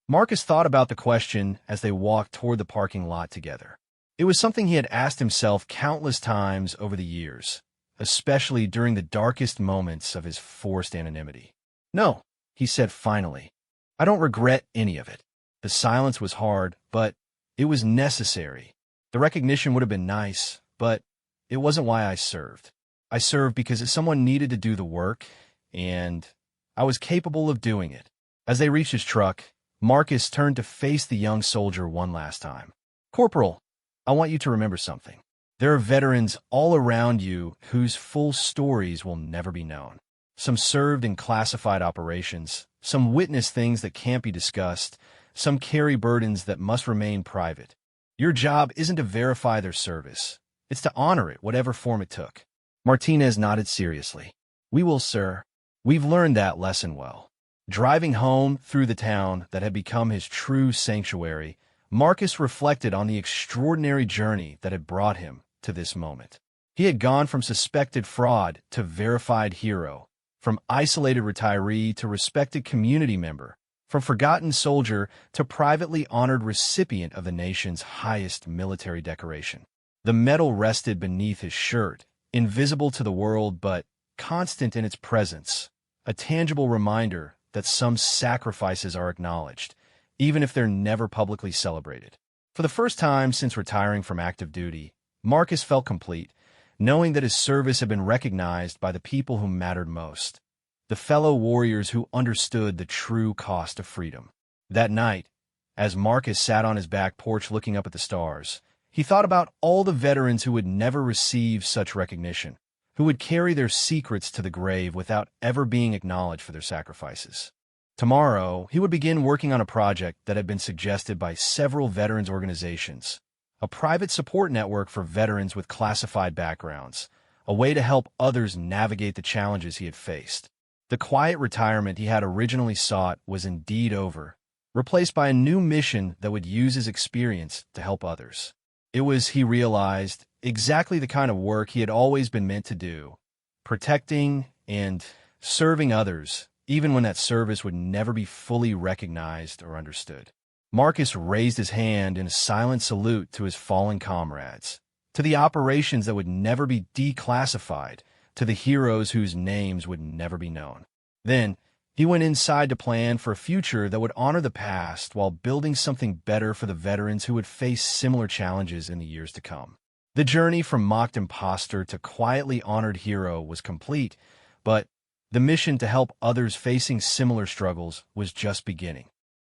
Marcus thought about the question as they walked toward the parking lot together. It was something he had asked himself countless times over the years, especially during the darkest moments of his forced anonymity. "No," he said finally. "I don't regret any of it. The silence was hard, but it was necessary. The recognition would have been nice, but it wasn't why I served. I served because someone needed to do the work, and I was capable of doing it." As they reached his truck, Marcus turned to face the young soldier one last time. "Corporal, I want you to remember something. There are veterans all around you whose full stories will never be known. Some served in classified operations, some witnessed things that can't be discussed, some carry burdens that must remain private. Your job isn't to verify their service. It's to honor it, whatever form it took." Martinez nodded seriously. "We will, sir. We've learned that lesson well." Driving home through the town that had become his true sanctuary, Marcus reflected on the extraordinary journey that had brought him to this moment. He had gone from suspected fraud to verified hero, from isolated retiree to respected community member, from forgotten soldier to privately honored recipient of the nation's highest military decoration. The medal rested beneath his shirt, invisible to the world but constant in its presence, a tangible reminder that some sacrifices are acknowledged, even if they're never publicly celebrated. For the first time since retiring from active duty, Marcus felt complete, knowing that his service had been recognized by the people who mattered most, the fellow warriors who understood the true cost of freedom. That night, as Marcus sat on his back porch looking up at the stars, he thought about all the veterans who would never receive such recognition, who would carry their secrets to the grave without ever being acknowledged for their sacrifices. Tomorrow, he would begin working on a project that had been suggested by several veterans organizations, a private support network for veterans with classified backgrounds, a way to help others navigate the challenges he had faced. The quiet retirement he had originally sought was indeed over, replaced by a new mission that would use his experience to help others. It was, he realized, exactly the kind of work he had always been meant to do, protecting and serving others, even when that service would never be fully recognized or understood. Marcus raised his hand in a silent salute to his fallen comrades, to the operations that would never be declassified, to the heroes whose names would never be known. Then, he went inside to plan for a future that would honor the past while building something better for the veterans who would face similar challenges in the years to come. The journey from mocked imposter to quietly honored hero was complete, but the mission to help others facing similar struggles was just beginning.